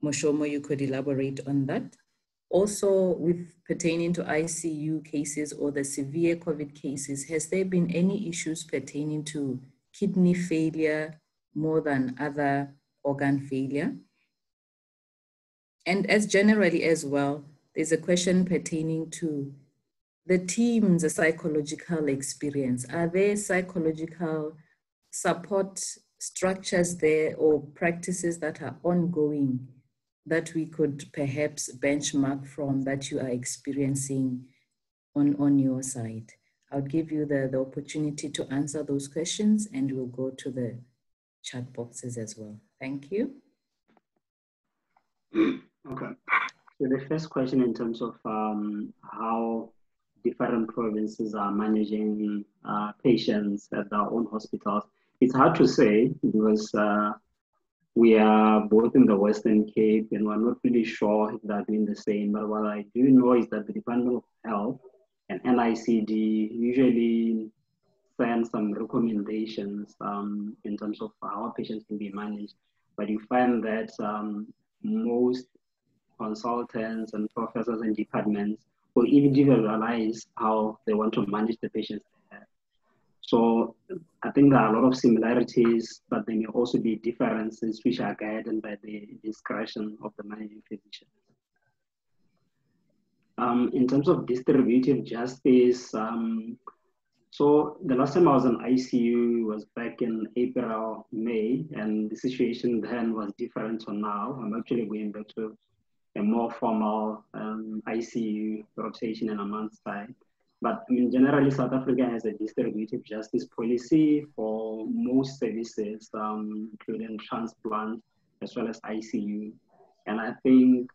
[SPEAKER 1] Moshomo, you could elaborate on that? Also, with pertaining to ICU cases or the severe COVID cases, has there been any issues pertaining to kidney failure more than other organ failure? And as generally as well, there's a question pertaining to the team's psychological experience. Are there psychological support structures there, or practices that are ongoing that we could perhaps benchmark from, that you are experiencing on your side? I'll give you the opportunity to answer those questions, and we'll go to the chat boxes as well. Thank you.
[SPEAKER 2] Okay. So the first question in terms of how different provinces are managing patients at their own hospitals, it's hard to say because we are both in the Western Cape and we're not really sure if they're doing the same. But what I do know is that the Department of Health and NICD usually send some recommendations in terms of how patients can be managed. But you find that most consultants and professors and departments will individualize how they want to manage the patients they have. So I think there are a lot of similarities, but there may also be differences which are guided by the discretion of the managing physician. In terms of distributive justice, so the last time I was in ICU was back in April, May, and the situation then was different to now. I'm actually going back to a more formal ICU rotation in a month's time. But I mean, generally, South Africa has a distributive justice policy for most services, including transplant as well as ICU. And I think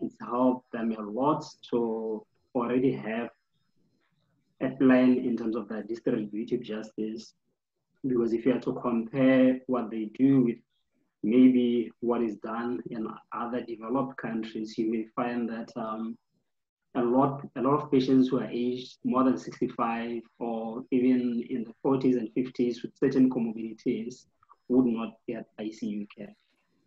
[SPEAKER 2] it's helped them a lot to already have a plan in terms of the distributive justice. Because if you are to compare what they do with maybe what is done in other developed countries, you may find that a lot of patients who are aged more than 65 or even in the 40s and 50s with certain comorbidities would not get ICU care.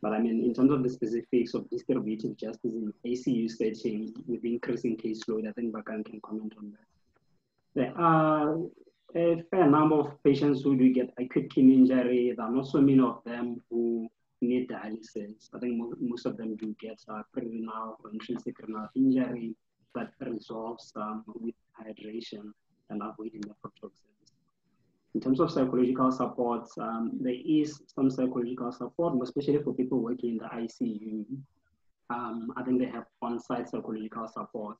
[SPEAKER 2] But I mean, in terms of the specifics of distributive justice in ICU setting with increasing caseload, I think Bakang can comment on that. There are a fair number of patients who do get acute kidney injury. There are not so many of them who need dialysis. I think most of them do get renal or intrinsic renal injury that resolves with hydration and avoiding nephrotoxins. In terms of psychological support, there is some psychological support, especially for people working in the ICU. I think they have on-site psychological support.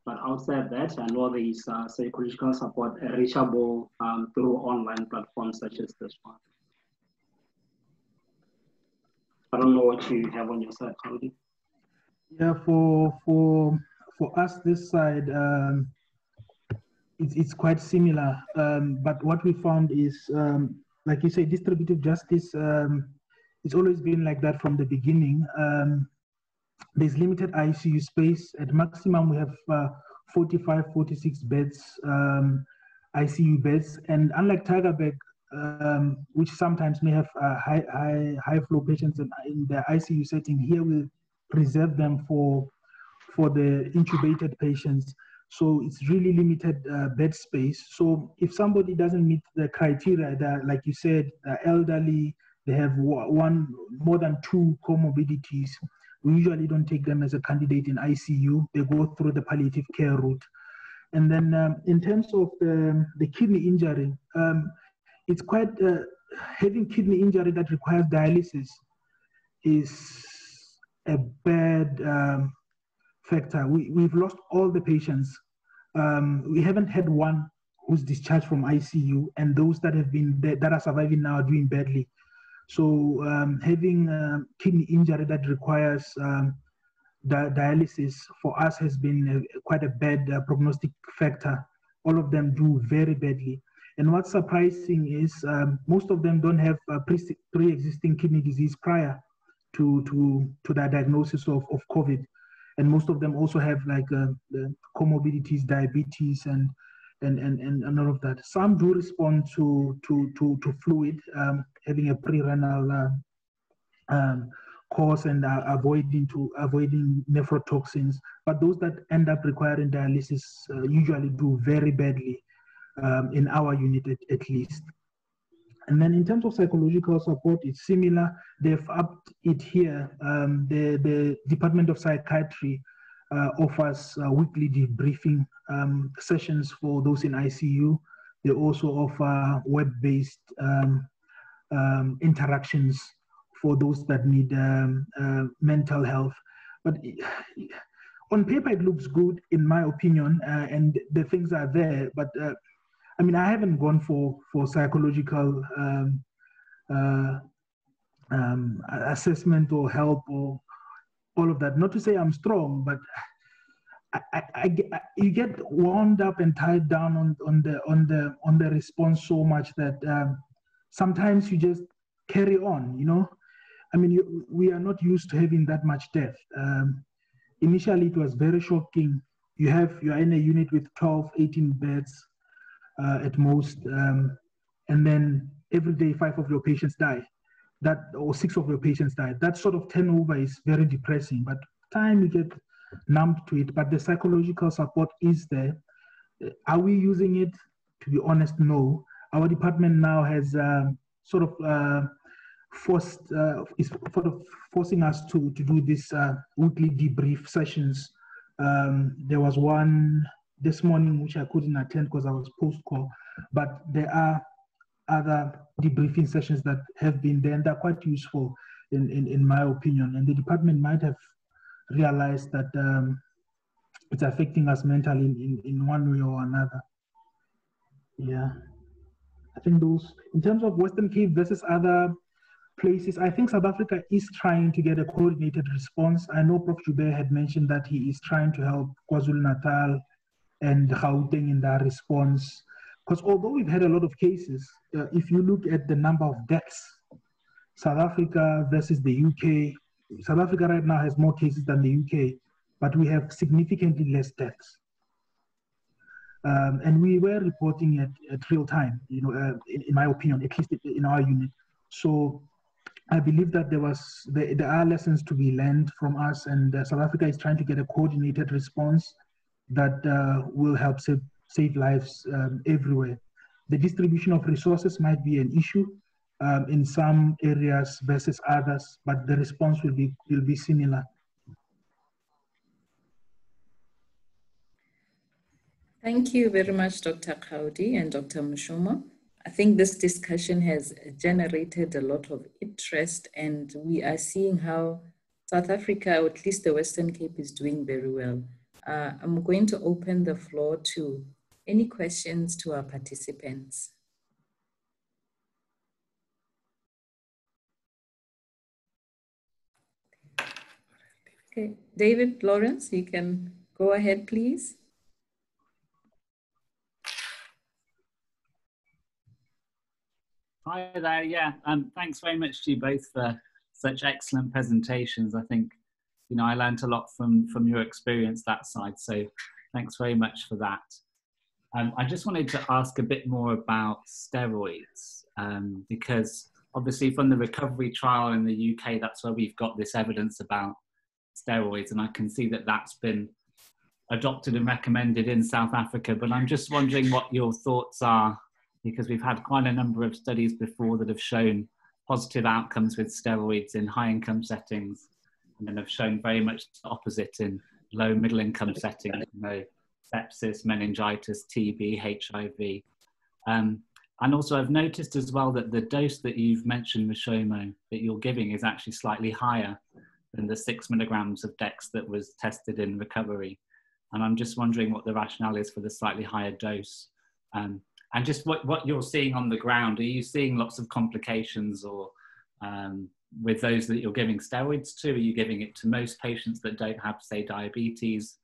[SPEAKER 2] But outside that, I know there is psychological support reachable through online platforms such as this one. I don't know what you have on your side, Kgaodi.
[SPEAKER 3] Yeah, for us this side, it's quite similar. But what we found is, like you say, distributive justice. It's always been like that from the beginning. There's limited ICU space. At maximum, we have 45, 46 beds, ICU beds. And unlike Tygerberg, which sometimes may have high flow patients in the ICU setting, here we preserve them for the intubated patients. So it's really limited bed space. So if somebody doesn't meet the criteria, that, like you said, elderly, they have more than 2 comorbidities, we usually don't take them as a candidate in ICU. They go through the palliative care route. And then in terms of the kidney injury, it's quite, having kidney injury that requires dialysis is a bad factor. We've lost all the patients. We haven't had one who's discharged from ICU, and those that have been that are surviving now are doing badly. So having kidney injury that requires dialysis for us has been quite a bad prognostic factor. All of them do very badly. And what's surprising is most of them don't have pre-existing kidney disease prior to the diagnosis of COVID. And most of them also have like the comorbidities, diabetes, and all of that. Some do respond to fluid, having a pre-renal course and avoiding nephrotoxins. But those that end up requiring dialysis usually do very badly in our unit at least. And then in terms of psychological support, it's similar. They've upped it here. The Department of Psychiatry offers weekly debriefing sessions for those in ICU. They also offer web-based interactions for those that need mental health. But on paper it looks good in my opinion, and the things are there, but I mean, I haven't gone for psychological assessment or help or all of that. Not to say I'm strong, but you get wound up and tied down on the response so much that sometimes you just carry on. You know, I mean, we are not used to having that much death. Initially, it was very shocking. You are in a unit with 12, 18 beds at most, and then every day 5 of your patients die. Or 6 of your patients die. That sort of turnover is very depressing. But time you get numb to it. But the psychological support is there. Are we using it? To be honest, no. Our department now has is sort of forcing us to do this weekly debrief sessions. There was one this morning which I couldn't attend because I was post-call, but there are other debriefing sessions that have been there, and they're quite useful in my opinion. And the department might have realized that it's affecting us mentally in one way or another. Yeah, I think those, in terms of Western Cape versus other places, I think South Africa is trying to get a coordinated response. I know Prof. Joubert had mentioned that he is trying to help KwaZulu-Natal and Gauteng in that response. Because although we've had a lot of cases, if you look at the number of deaths, South Africa versus the UK, South Africa right now has more cases than the UK, but we have significantly less deaths. And we were reporting at real time, you know, in my opinion, at least in our unit. So I believe that there are lessons to be learned from us, and South Africa is trying to get a coordinated response that will help save lives everywhere. The distribution of resources might be an issue in some areas versus others, but the response will be similar.
[SPEAKER 1] Thank you very much, Dr. Kgaodi and Dr. Moshomo. I think this discussion has generated a lot of interest, and we are seeing how South Africa, or at least the Western Cape, is doing very well. I'm going to open the floor to any questions to our participants. Okay, David Lawrence, you can go ahead, please.
[SPEAKER 4] Hi there, yeah, thanks very much to you both for such excellent presentations. I think, you know, I learned a lot from your experience that side, so thanks very much for that. I just wanted to ask a bit more about steroids, because obviously from the recovery trial in the UK, that's where we've got this evidence about steroids, and I can see that that's been adopted and recommended in South Africa, but I'm just wondering what your thoughts are, because we've had quite a number of studies before that have shown positive outcomes with steroids in high income settings, and then have shown very much the opposite in low middle income settings, you know, sepsis, meningitis, TB, HIV. And also I've noticed as well that the dose that you've mentioned, Moshomo, that you're giving is actually slightly higher than the 6 milligrams of Dex that was tested in recovery. And I'm just wondering what the rationale is for the slightly higher dose. And just what you're seeing on the ground. Are you seeing lots of complications or with those that you're giving steroids to? Are you giving it to most patients that don't have, say, diabetes?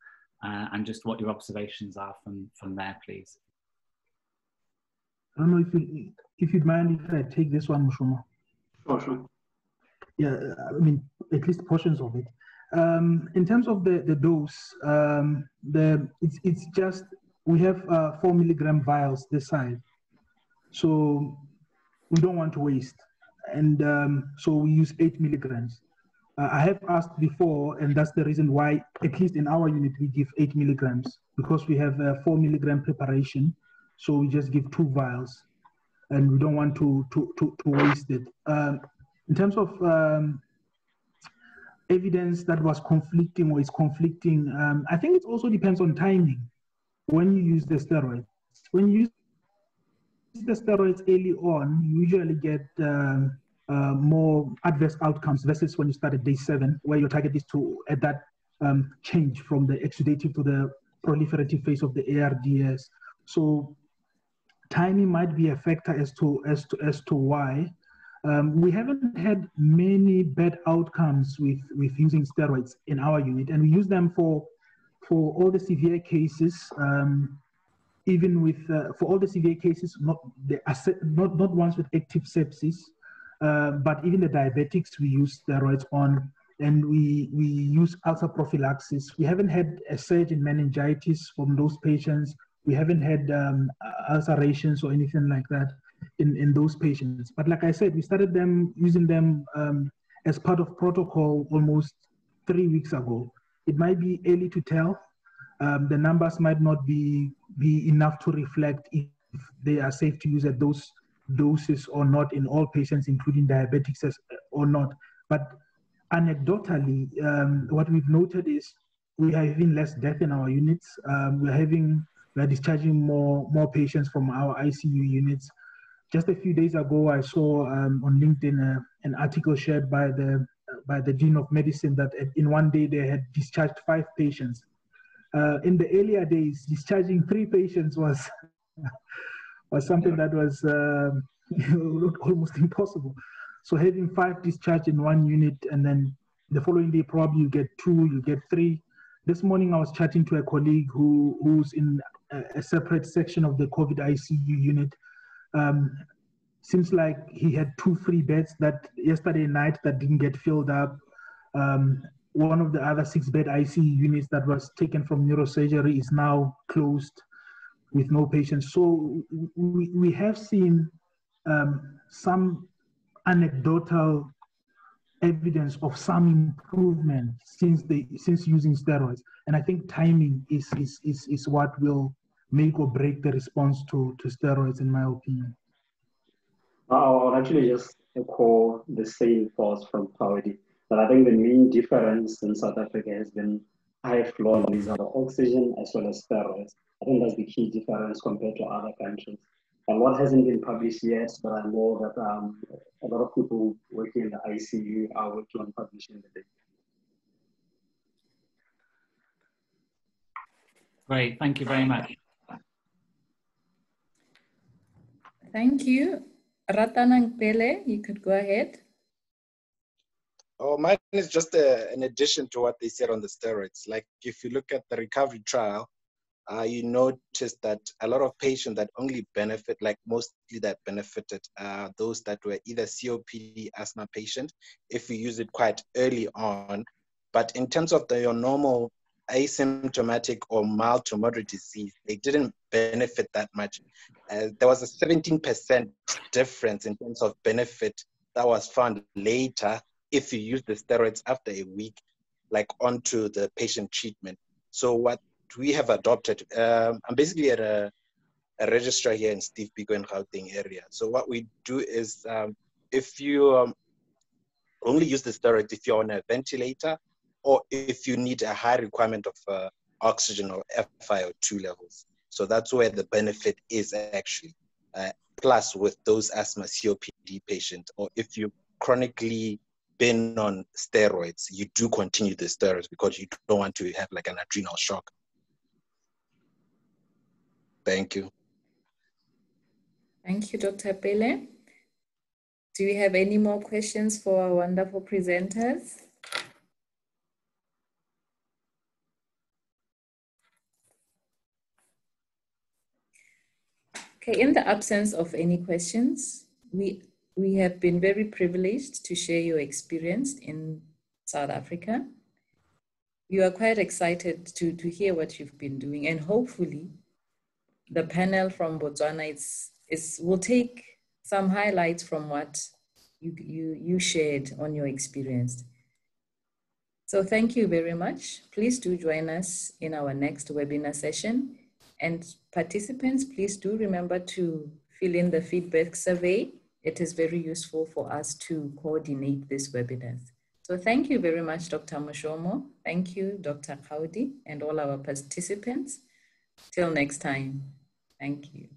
[SPEAKER 4] And just what your observations are from there, please.
[SPEAKER 3] I don't know if you'd mind if I take this one, Moshomo.
[SPEAKER 2] Sure.
[SPEAKER 3] Yeah, I mean, at least portions of it. In terms of the dose, it's just, we have 4 milligram vials this side. So we don't want to waste. And so we use 8 milligrams. I have asked before, and that's the reason why, at least in our unit, we give 8 milligrams, because we have a 4 milligram preparation. So we just give 2 vials, and we don't want to waste it. In terms of evidence that was conflicting or is conflicting, I think it also depends on timing when you use the steroids. When you use the steroids early on, you usually get more adverse outcomes versus when you start at day 7, where your target is to, at that change from the exudative to the proliferative phase of the ARDS. So timing might be a factor as to why. We haven't had many bad outcomes with using steroids in our unit, and we use them for all the severe cases. Even with for all the severe cases, not ones with active sepsis, but even the diabetics we use steroids on, and we use ulcer prophylaxis. We haven't had a surge in meningitis from those patients. We haven't had ulcerations or anything like that in those patients. But like I said, we started using them as part of protocol almost 3 weeks ago. It might be early to tell. The numbers might not be enough to reflect if they are safe to use at those doses or not in all patients, including diabetics or not. But anecdotally, what we've noted is we are having less death in our units. We're discharging more patients from our ICU units. Just a few days ago, I saw on LinkedIn an article shared by the Dean of Medicine that in one day they had discharged 5 patients. In the earlier days, discharging 3 patients was something that was almost impossible. So having 5 discharged in one unit, and then the following day probably you get 2, you get 3. This morning I was chatting to a colleague who's in a separate section of the COVID ICU unit. Seems like he had 2 free beds that yesterday night that didn't get filled up. One of the other 6-bed ICU units that was taken from neurosurgery is now closed with no patients. So we have seen some anecdotal evidence of some improvement since using steroids. And I think timing is what will make or break the response to steroids, in my opinion.
[SPEAKER 2] I'll actually just echo the same thoughts from Kgaodi. But I think the main difference in South Africa has been high flow release of oxygen as well as steroids. I think that's the key difference compared to other countries. And what hasn't been published yet, but I know that a lot of people working in the ICU are working on publishing the data.
[SPEAKER 4] Great, thank you very much.
[SPEAKER 1] Thank you. Ratanang Pele, you could go ahead.
[SPEAKER 5] Oh, mine is just an addition to what they said on the steroids. Like if you look at the recovery trial, you notice that a lot of patients that only benefit, like mostly that benefited, those that were either COPD asthma patient, if you use it quite early on. But in terms of your normal asymptomatic or mild to moderate disease, they didn't benefit that much. There was a 17% difference in terms of benefit that was found later if you use the steroids after a week, like onto the patient treatment. So what we have adopted, I'm basically at a registrar here in Steve Biko and Gauteng area. So what we do is if you only use the steroids if you're on a ventilator or if you need a high requirement of oxygen or FiO2 levels. So that's where the benefit is actually. Plus with those asthma COPD patients, or if you chronically been on steroids, you do continue the steroids because you don't want to have like an adrenal shock. Thank you.
[SPEAKER 1] Thank you, Dr. Pele. Do we have any more questions for our wonderful presenters? Okay, in the absence of any questions, we have been very privileged to share your experience in South Africa. You are quite excited to hear what you've been doing, and hopefully the panel from Botswana will take some highlights from what you shared on your experience. So thank you very much. Please do join us in our next webinar session. And participants, please do remember to fill in the feedback survey. It is very useful for us to coordinate these webinars. So thank you very much, Dr. Moshomo. Thank you, Dr. Kgaodi, and all our participants. Till next time, thank you.